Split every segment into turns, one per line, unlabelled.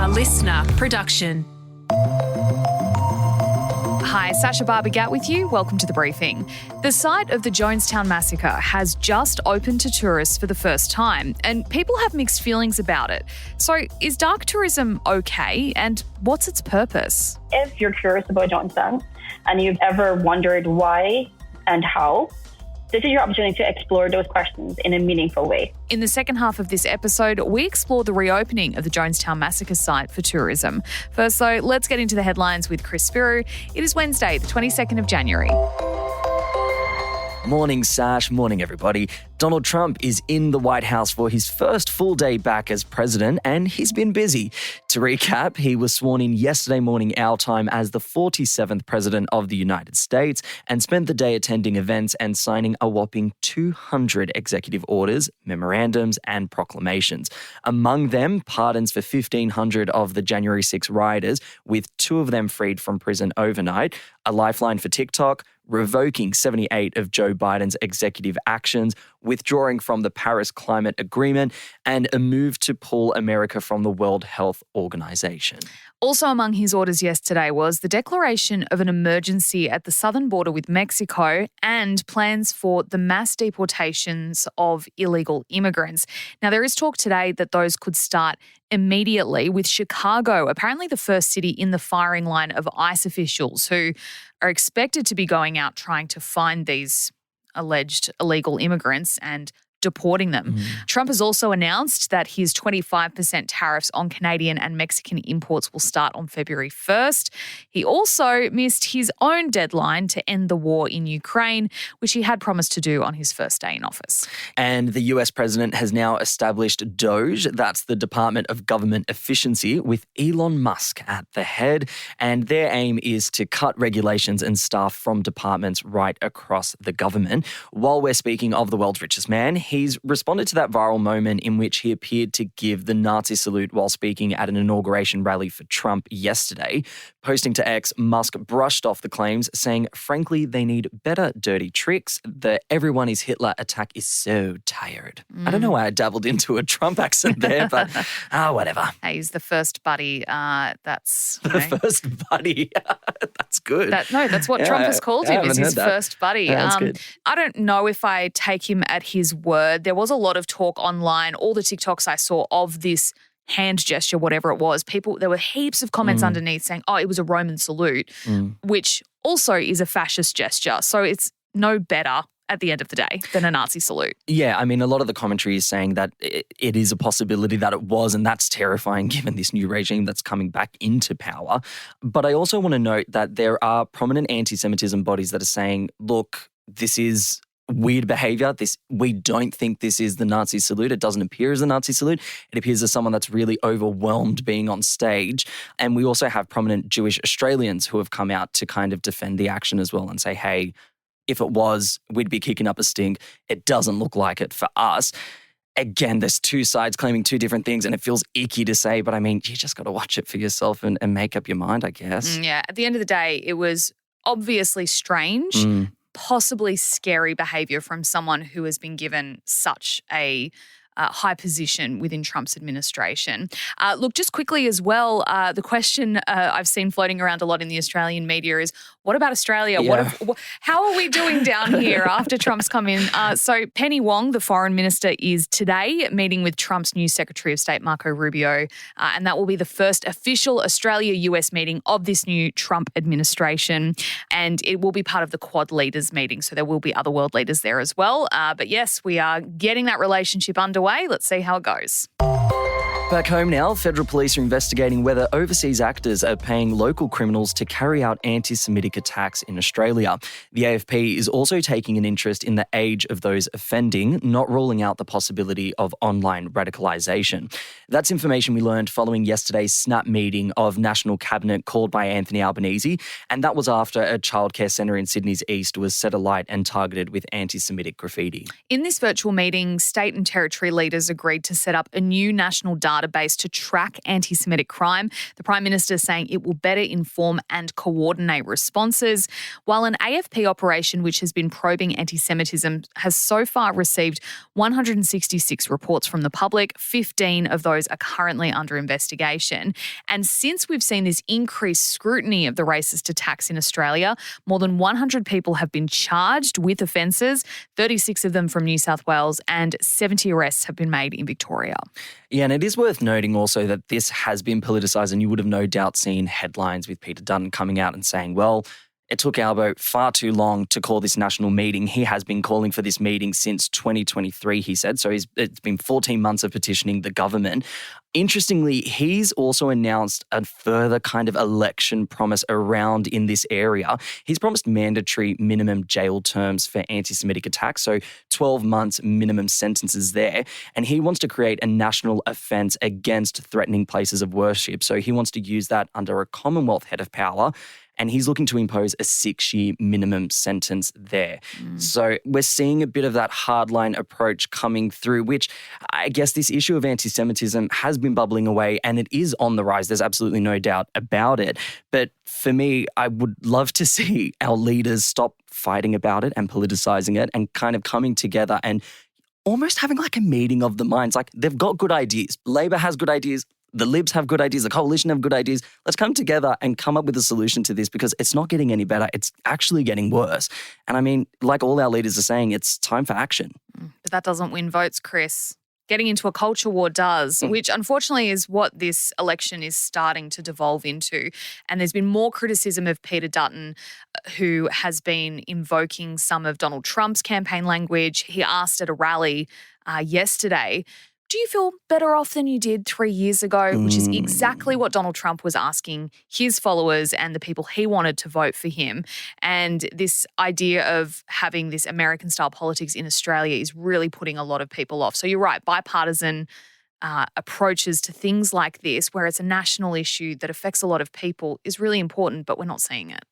listener production. Hi, Sasha Barbagat with you. Welcome to The Briefing. The site of the Jonestown Massacre has just opened to tourists for the first time, and people have mixed feelings about it. So, is dark tourism okay, and what's its purpose?
If you're curious about Jonestown and you've ever wondered why and how, this is your opportunity to explore those questions in a meaningful way.
In the second half of this episode, we explore the reopening of the Jonestown Massacre site for tourism. First, though, let's get into the headlines with Chris Spiru. It is Wednesday, the 22nd of January.
Morning, Sash. Morning, everybody. Donald Trump is in the White House for his first full day back as president, and he's been busy. To recap, he was sworn in yesterday morning our time as the 47th president of the United States and spent the day attending events and signing a whopping 200 executive orders, memorandums, and proclamations. Among them, pardons for 1,500 of the January 6 rioters, with 2 of them freed from prison overnight, a lifeline for TikTok, revoking 78 of Joe Biden's executive actions, withdrawing from the Paris Climate Agreement, and a move to pull America from the World Health Organization.
Also among his orders yesterday was the declaration of an emergency at the southern border with Mexico and plans for the mass deportations of illegal immigrants. Now, there is talk today that those could start immediately, with Chicago apparently the first city in the firing line of ICE officials who are expected to be going out trying to find these alleged illegal immigrants and deporting them. Trump has also announced that his 25% tariffs on Canadian and Mexican imports will start on February 1st. He also missed his own deadline to end the war in Ukraine, which he had promised to do on his first day in office.
And the US president has now established DOGE, that's the Department of Government Efficiency, with Elon Musk at the head. And their aim is to cut regulations and staff from departments right across the government. While we're speaking of the world's richest man, he's responded to that viral moment in which he appeared to give the Nazi salute while speaking at an inauguration rally for Trump yesterday. Posting to X, Musk brushed off the claims, saying, frankly, they need better dirty tricks. The everyone is Hitler attack is so tired. I don't know why I dabbled into a Trump accent there, but whatever.
Hey, he's the first buddy. That's
First buddy. That's good.
That's what Trump has called him, is his first buddy.
Yeah, that's good.
I don't know if I take him at his word. There was a lot of talk online, all the TikToks I saw of this hand gesture, whatever it was. There were heaps of comments underneath saying, it was a Roman salute, which also is a fascist gesture. So it's no better at the end of the day than a Nazi salute.
Yeah, I mean, a lot of the commentary is saying that it is a possibility that it was, and that's terrifying given this new regime that's coming back into power. But I also want to note that there are prominent anti-Semitism bodies that are saying, look, this is weird behavior. We don't think this is the Nazi salute. It doesn't appear as the Nazi salute. It appears as someone that's really overwhelmed being on stage. And we also have prominent Jewish Australians who have come out to kind of defend the action as well and say, hey, if it was, we'd be kicking up a stink. It doesn't look like it for us. Again, there's 2 sides claiming 2 different things, and it feels icky to say, but I mean, you just got to watch it for yourself and make up your mind, I guess.
Yeah, at the end of the day, it was obviously strange, possibly scary behaviour from someone who has been given such a high position within Trump's administration. Look, just quickly as well, the question I've seen floating around a lot in the Australian media is, what about Australia?
Yeah.
How are we doing down here after Trump's come in? So Penny Wong, the foreign minister, is today meeting with Trump's new Secretary of State, Marco Rubio, and that will be the first official Australia-US meeting of this new Trump administration, and it will be part of the Quad leaders meeting, so there will be other world leaders there as well. But yes, we are getting that relationship underway. Let's see how it goes.
Back home now, federal police are investigating whether overseas actors are paying local criminals to carry out anti-Semitic attacks in Australia. The AFP is also taking an interest in the age of those offending, not ruling out the possibility of online radicalisation. That's information we learned following yesterday's snap meeting of National Cabinet called by Anthony Albanese, and that was after a childcare centre in Sydney's east was set alight and targeted with anti-Semitic graffiti.
In this virtual meeting, state and territory leaders agreed to set up a new national database database to track anti-Semitic crime. The Prime Minister is saying it will better inform and coordinate responses, while an AFP operation which has been probing anti-Semitism has so far received 166 reports from the public. 15 of those are currently under investigation. And since we've seen this increased scrutiny of the racist attacks in Australia, more than 100 people have been charged with offences, 36 of them from New South Wales, and 70 arrests have been made in Victoria.
Yeah, and it is worth noting also that this has been politicised, and you would have no doubt seen headlines with Peter Dutton coming out and saying, well, it took Albo far too long to call this national meeting. He has been calling for this meeting since 2023, he said. So it's been 14 months of petitioning the government. Interestingly, he's also announced a further kind of election promise around in this area. He's promised mandatory minimum jail terms for anti-Semitic attacks, so 12 months minimum sentences there. And he wants to create a national offence against threatening places of worship. So he wants to use that under a Commonwealth head of power. And he's looking to impose a 6-year minimum sentence there. So we're seeing a bit of that hardline approach coming through, which I guess this issue of anti-Semitism has been bubbling away and it is on the rise. There's absolutely no doubt about it. But for me, I would love to see our leaders stop fighting about it and politicising it and kind of coming together and almost having like a meeting of the minds. Like they've got good ideas. Labor has good ideas. The Libs have good ideas. The Coalition have good ideas. Let's come together and come up with a solution to this because it's not getting any better. It's actually getting worse. And I mean, like all our leaders are saying, it's time for action.
But that doesn't win votes, Chris. Getting into a culture war does, which unfortunately is what this election is starting to devolve into. And there's been more criticism of Peter Dutton, who has been invoking some of Donald Trump's campaign language. He asked at a rally yesterday, do you feel better off than you did 3 years ago? Which is exactly what Donald Trump was asking his followers and the people he wanted to vote for him. And this idea of having this American-style politics in Australia is really putting a lot of people off. So you're right, bipartisan approaches to things like this, where it's a national issue that affects a lot of people, is really important, but we're not seeing it.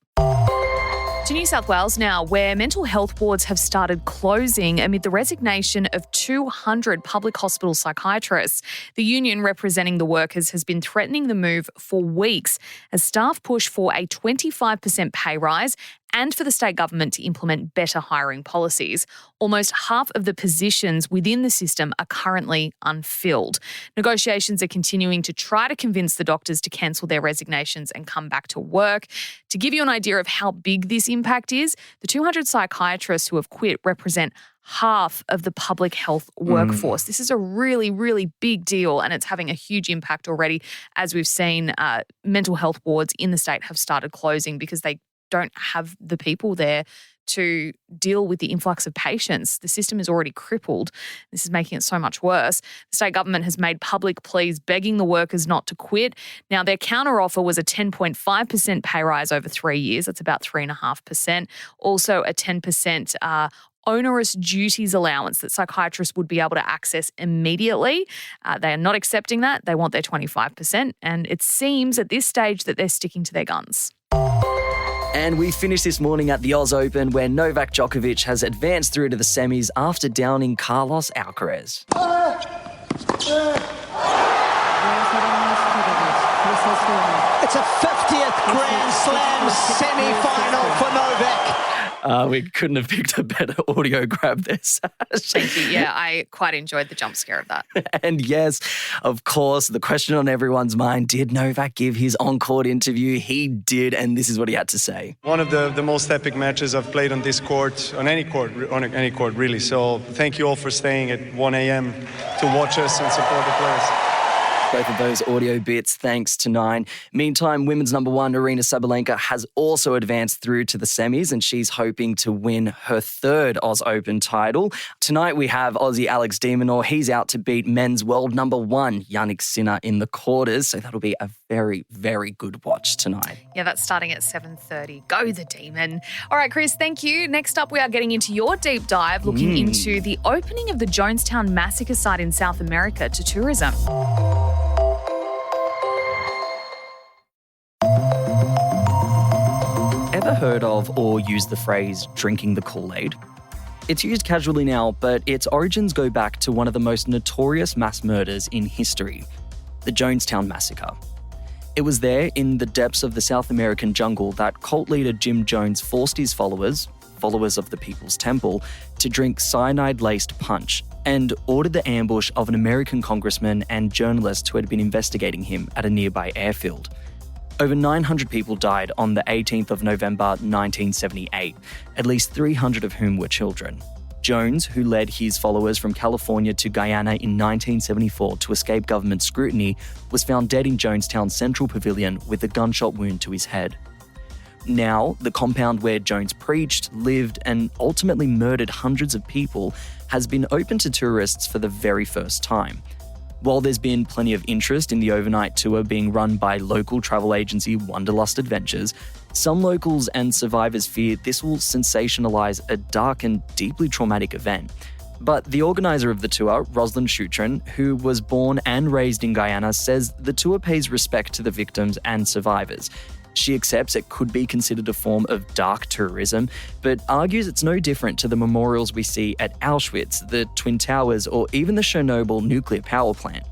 To New South Wales now, where mental health wards have started closing amid the resignation of 200 public hospital psychiatrists. The union representing the workers has been threatening the move for weeks as staff push for a 25% pay rise and for the state government to implement better hiring policies. Almost half of the positions within the system are currently unfilled. Negotiations are continuing to try to convince the doctors to cancel their resignations and come back to work. To give you an idea of how big this impact is, the 200 psychiatrists who have quit represent half of the public health workforce. This is a really, really big deal and it's having a huge impact already. As we've seen, mental health wards in the state have started closing because they don't have the people there to deal with the influx of patients. The system is already crippled. This is making it so much worse. The state government has made public pleas begging the workers not to quit. Now, their counteroffer was a 10.5% pay rise over 3 years. That's about 3.5%. Also a 10% onerous duties allowance that psychiatrists would be able to access immediately. They are not accepting that. They want their 25%. And it seems at this stage that they're sticking to their guns.
And we finished this morning at the Oz Open, where Novak Djokovic has advanced through to the semis after downing Carlos Alcaraz.
It's a 50th Grand Slam semi-final for Novak.
We couldn't have picked a better audio grab there, Sash.
Thank you. Yeah, I quite enjoyed the jump scare of that.
And yes, of course, the question on everyone's mind, did Novak give his on-court interview? He did, and this is what he had to say.
One of the most epic matches I've played on this court, on any court really. So thank you all for staying at 1 a.m. to watch us and support the players.
Both of those audio bits, thanks to Nine. Meantime, women's number one, Aryna Sabalenka, has also advanced through to the semis and she's hoping to win her third Oz Open title. Tonight we have Aussie Alex de Minaur. He's out to beat men's world number one, Yannick Sinner, in the quarters. So that'll be a very, very good watch tonight.
Yeah, that's starting at 7:30. Go the Demon. All right, Chris, thank you. Next up, we are getting into your deep dive, looking into the opening of the Jonestown Massacre site in South America to tourism.
Ever heard of or used the phrase drinking the Kool-Aid? It's used casually now, but its origins go back to one of the most notorious mass murders in history. the Jonestown Massacre. It was there, in the depths of the South American jungle, that cult leader Jim Jones forced his followers of the People's Temple, to drink cyanide-laced punch and ordered the ambush of an American congressman and journalist who had been investigating him at a nearby airfield. Over 900 people died on the 18th of November 1978, at least 300 of whom were children. Jones, who led his followers from California to Guyana in 1974 to escape government scrutiny, was found dead in Jonestown's Central Pavilion with a gunshot wound to his head. Now, the compound where Jones preached, lived, and ultimately murdered hundreds of people has been open to tourists for the very first time. While there's been plenty of interest in the overnight tour being run by local travel agency Wanderlust Adventures, some locals and survivors fear this will sensationalise a dark and deeply traumatic event. But the organiser of the tour, Rosalind Schutren, who was born and raised in Guyana, says the tour pays respect to the victims and survivors. She accepts it could be considered a form of dark tourism, but argues it's no different to the memorials we see at Auschwitz, the Twin Towers, or even the Chernobyl nuclear power plant.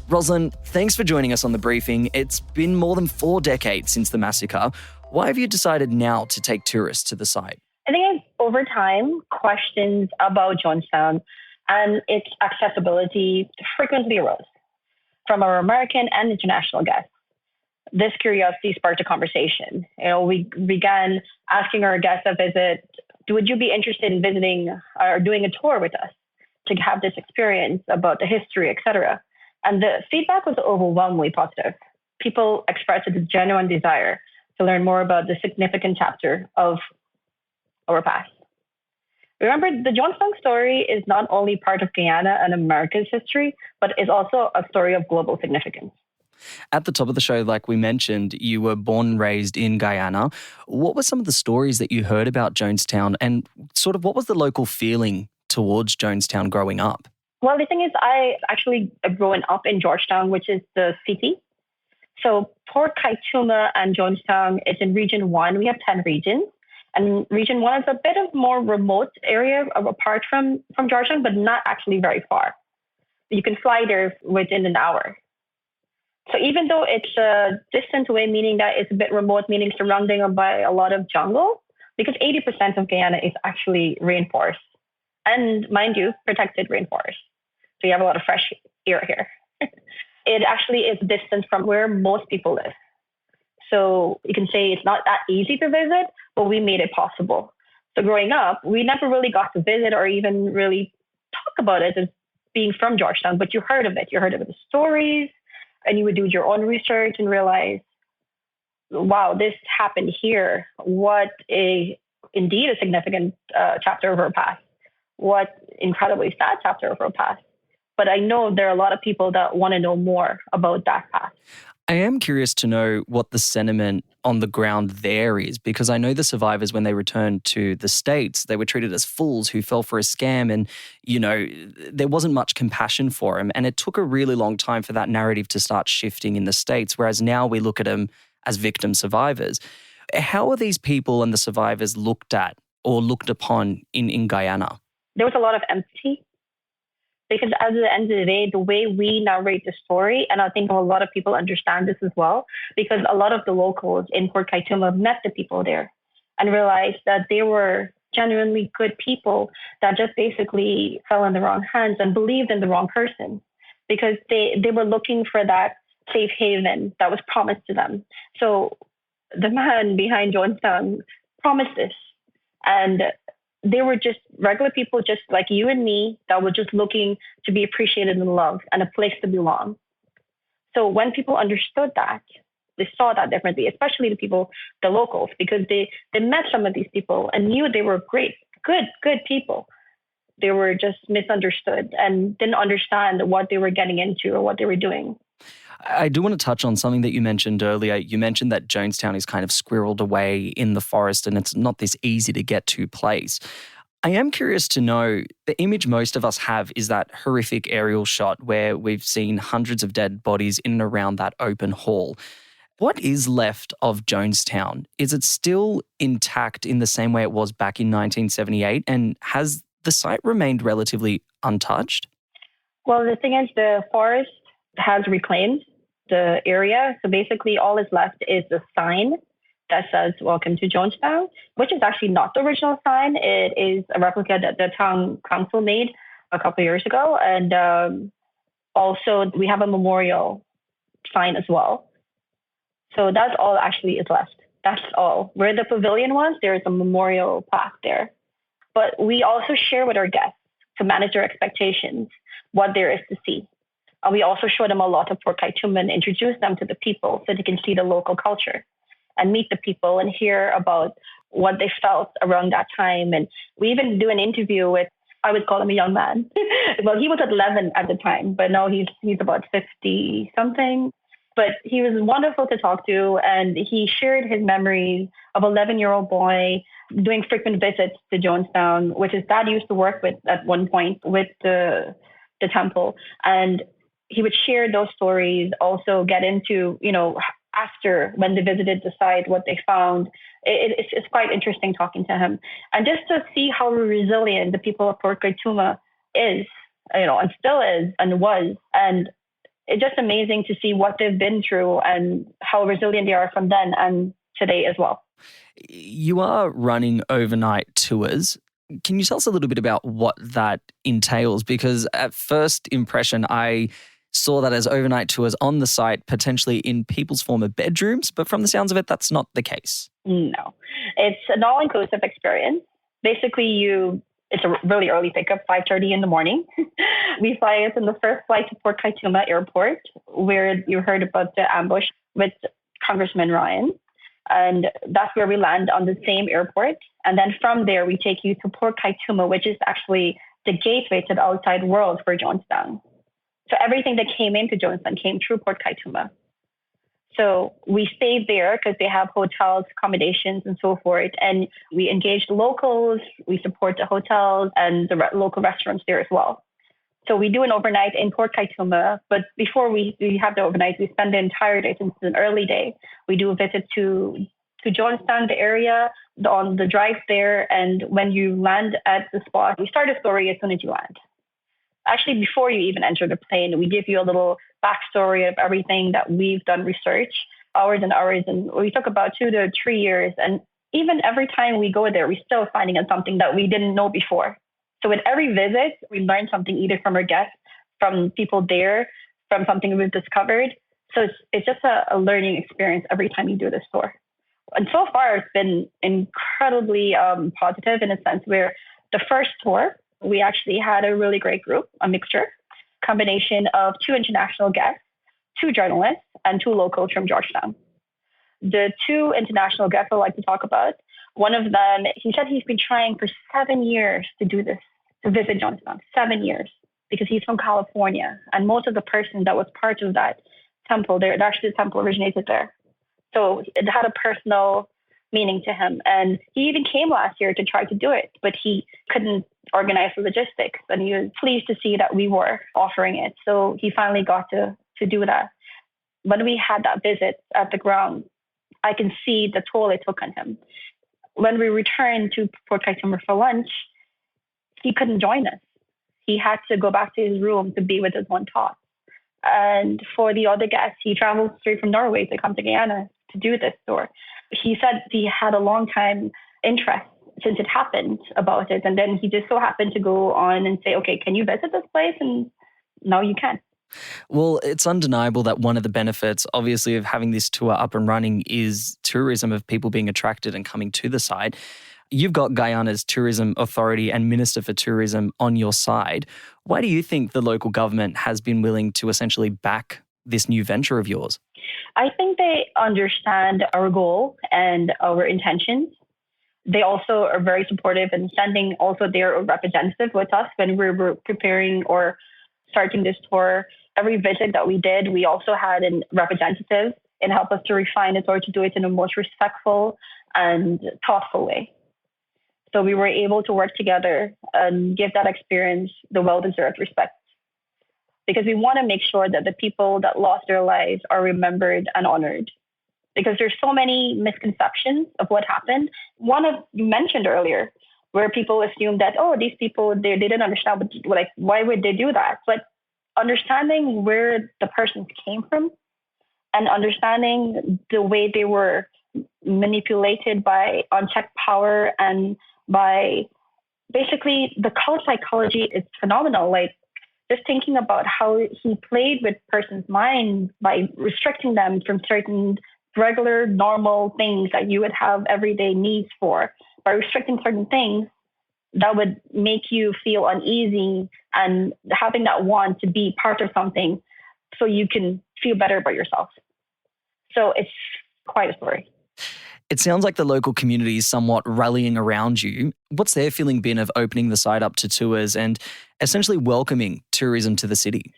Rosalind, thanks for joining us on The Briefing. It's been more than 4 decades since the massacre. Why have you decided now to take tourists to the site?
I think over time, questions about Jonestown and its accessibility frequently arose from our American and international guests. This curiosity sparked a conversation. We began asking our guests a visit, would you be interested in visiting or doing a tour with us to have this experience about the history, etc.? And the feedback was overwhelmingly positive. People expressed a genuine desire to learn more about the significant chapter of our past. Remember, the Jonestown story is not only part of Guyana and America's history, but is also a story of global significance.
At the top of the show, like we mentioned, you were born and raised in Guyana. What were some of the stories that you heard about Jonestown, and sort of what was the local feeling towards Jonestown growing up?
Well, the thing is, I actually grown up in Georgetown, which is the city. So Port Kaituma and Jonestown is in Region 1. We have 10 regions. And Region 1 is a bit of more remote area apart from Georgetown, but not actually very far. You can fly there within an hour. So even though it's a distance away, meaning that it's a bit remote, meaning surrounding by a lot of jungle, because 80% of Guyana is actually rainforest. And mind you, protected rainforest. So you have a lot of fresh air here. It actually is distant from where most people live. So you can say it's not that easy to visit, but we made it possible. So growing up, we never really got to visit or even really talk about it as being from Georgetown, but you heard of it. You heard of the stories, and you would do your own research and realize, wow, this happened here. What indeed a significant chapter of our past. What incredibly sad chapter of our past. But I know there are a lot of people that want to know more about that past.
I am curious to know what the sentiment on the ground there is, because I know the survivors, when they returned to the States, they were treated as fools who fell for a scam, and, there wasn't much compassion for them. And it took a really long time for that narrative to start shifting in the States, whereas now we look at them as victim survivors. How are these people and the survivors looked at or looked upon in Guyana?
There was a lot of empathy. Because at the end of the day, the way we narrate the story, and I think a lot of people understand this as well, because a lot of the locals in Port Kaituma met the people there and realized that they were genuinely good people that just basically fell in the wrong hands and believed in the wrong person, because they were looking for that safe haven that was promised to them. So the man behind Jonestown promised this, and they were just regular people just like you and me that were just looking to be appreciated and loved and a place to belong. So when people understood that, they saw that differently, especially the locals, because they met some of these people and knew they were great, good people. They were just misunderstood and didn't understand what they were getting into or what they were doing.
I do want to touch on something that you mentioned earlier. You mentioned that Jonestown is kind of squirreled away in the forest and it's not this easy to get to place. I am curious to know, the image most of us have is that horrific aerial shot where we've seen hundreds of dead bodies in and around that open hall. What is left of Jonestown? Is it still intact in the same way it was back in 1978? And has the site remained relatively untouched?
Well, the thing is, the forest has reclaimed the area. So basically all is left is the sign that says "Welcome to Jonestown," which is actually not the original sign. It is a replica that the town council made a couple of years ago. And also we have a memorial sign as well. So that's all actually is left. That's all. Where the pavilion was, there is a memorial plaque there. But we also share with our guests to manage their expectations, what there is to see. And we also show them a lot of Port Kaituma and introduce them to the people so they can see the local culture and meet the people and hear about what they felt around that time. And we even do an interview with, I would call him a young man. Well, he was 11 at the time, but now he's about 50 something. But he was wonderful to talk to, and he shared his memories of 11-year-old boy doing frequent visits to Jonestown, which his dad used to work with at one point with the temple. And he would share those stories, also get into, after when they visited the site, what they found. It's quite interesting talking to him. And just to see how resilient the people of Port Kaituma is, and still is and was. And it's just amazing to see what they've been through and how resilient they are from then and today as well.
You are running overnight tours. Can you tell us a little bit about what that entails? Because at first impression, I saw that as overnight tours on the site, potentially in people's former bedrooms, but from the sounds of it, that's not the case.
No, it's an all-inclusive experience. Basically, it's a really early pickup, 5:30 in the morning. We fly us in the first flight to Port Kaituma Airport, where you heard about the ambush with Congressman Ryan. And that's where we land on the same airport. And then from there, we take you to Port Kaituma, which is actually the gateway to the outside world for Jonestown. So everything that came into Jonestown came through Port Kaituma. So we stayed there because they have hotels, accommodations, and so forth. And we engaged locals. We support the hotels and the local restaurants there as well. So we do an overnight in Port Kaituma. But before we have the overnight, we spend the entire day, since it's an early day. We do a visit to Jonestown, the area, on the drive there. And when you land at the spot, we start a story as soon as you land. Actually, before you even enter the plane, we give you a little backstory of everything that we've done research, hours and hours. And we took about 2 to 3 years. And even every time we go there, we're still finding out something that we didn't know before. So with every visit, we learn something either from our guests, from people there, from something we've discovered. So it's just a learning experience every time you do this tour. And so far, it's been incredibly positive in a sense where the first tour, we actually had a really great group, a combination of 2 international guests, 2 journalists, and 2 locals from Georgetown. The 2 international guests I'd like to talk about, one of them, he said he's been trying for 7 years to do this, to visit Jonestown, 7 years, because he's from California. And most of the persons that was part of that temple, actually the temple originated there. So it had a personal meaning to him. And he even came last year to try to do it, but he couldn't organize the logistics. And he was pleased to see that we were offering it. So he finally got to do that. When we had that visit at the ground, I can see the toll it took on him. When we returned to Port Kaituma for lunch, he couldn't join us. He had to go back to his room to be with his own thoughts. And for the other guests, he traveled straight from Norway to come to Guyana to do this tour. He said he had a long time interest since it happened about it. And then he just so happened to go on and say, okay, can you visit this place? And now you can.
Well, it's undeniable that one of the benefits, obviously, of having this tour up and running is tourism, of people being attracted and coming to the site. You've got Guyana's Tourism Authority and Minister for Tourism on your side. Why do you think the local government has been willing to essentially back this new venture of yours?
I think they understand our goal and our intentions. They also are very supportive in sending also their representative with us when we were preparing or starting this tour. Every visit that we did, we also had a representative and help us to refine it or to do it in a most respectful and thoughtful way. So we were able to work together and give that experience the well-deserved respect. Because we want to make sure that the people that lost their lives are remembered and honored. Because there's so many misconceptions of what happened. One of you mentioned earlier, where people assume that, oh, these people, they didn't understand, why would they do that? But understanding where the persons came from and understanding the way they were manipulated by unchecked power and by basically the cult psychology is phenomenal. Like just thinking about how he played with person's mind by restricting them from certain regular, normal things that you would have everyday needs for. By restricting certain things, that would make you feel uneasy and having that want to be part of something so you can feel better about yourself. So it's quite a story.
It sounds like the local community is somewhat rallying around you. What's their feeling been of opening the site up to tours and essentially welcoming tourism to the city?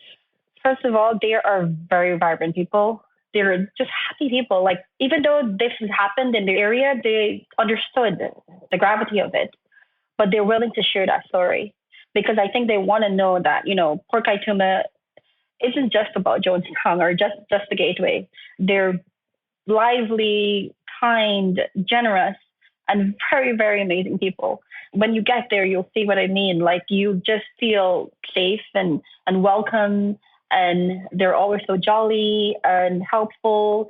First of all, they are very vibrant people. They're just happy people. Like, even though this has happened in the area, they understood the gravity of it, but they're willing to share that story because I think they want to know that, Port Kaituma isn't just about Jonestown or just the gateway. They're lively, kind, generous, and very, very amazing people. When you get there, you'll see what I mean. Like, you just feel safe and welcome, and they're always so jolly and helpful.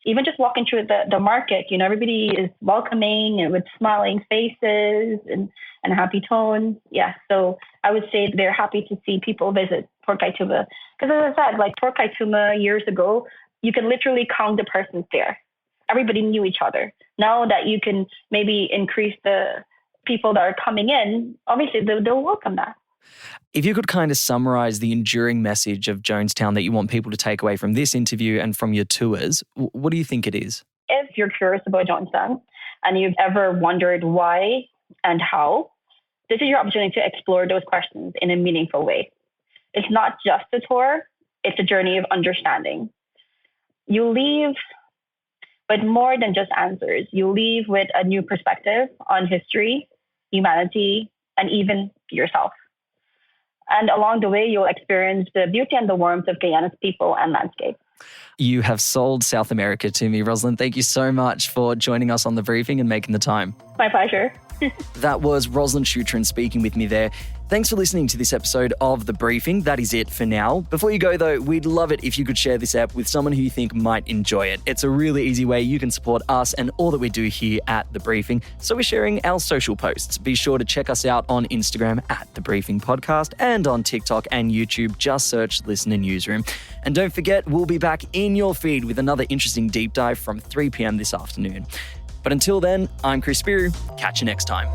Even just walking through the market, everybody is welcoming and with smiling faces and happy tones. Yeah, so I would say they're happy to see people visit Port Kaituma. Because as I said, like Port Kaituma years ago, you can literally count the persons there. Everybody knew each other. Now that you can maybe increase the people that are coming in, obviously they'll welcome that.
If you could kind of summarize the enduring message of Jonestown that you want people to take away from this interview and from your tours, what do you think it is?
If you're curious about Jonestown and you've ever wondered why and how, this is your opportunity to explore those questions in a meaningful way. It's not just a tour, it's a journey of understanding. You leave with more than just answers. You leave with a new perspective on history, humanity, and even yourself. And along the way, you'll experience the beauty and the warmth of Guyana's people and landscape.
You have sold South America to me, Rosalind. Thank you so much for joining us on The Briefing and making the time.
My pleasure.
That was Rosalind Schutrin speaking with me there. Thanks for listening to this episode of The Briefing. That is it for now. Before you go, though, we'd love it if you could share this app with someone who you think might enjoy it. It's a really easy way you can support us and all that we do here at The Briefing. So we're sharing our social posts. Be sure to check us out on Instagram at The Briefing Podcast and on TikTok and YouTube. Just search Listener Newsroom. And don't forget, we'll be back in your feed with another interesting deep dive from 3 p.m. this afternoon. But until then, I'm Chris Spiru. Catch you next time.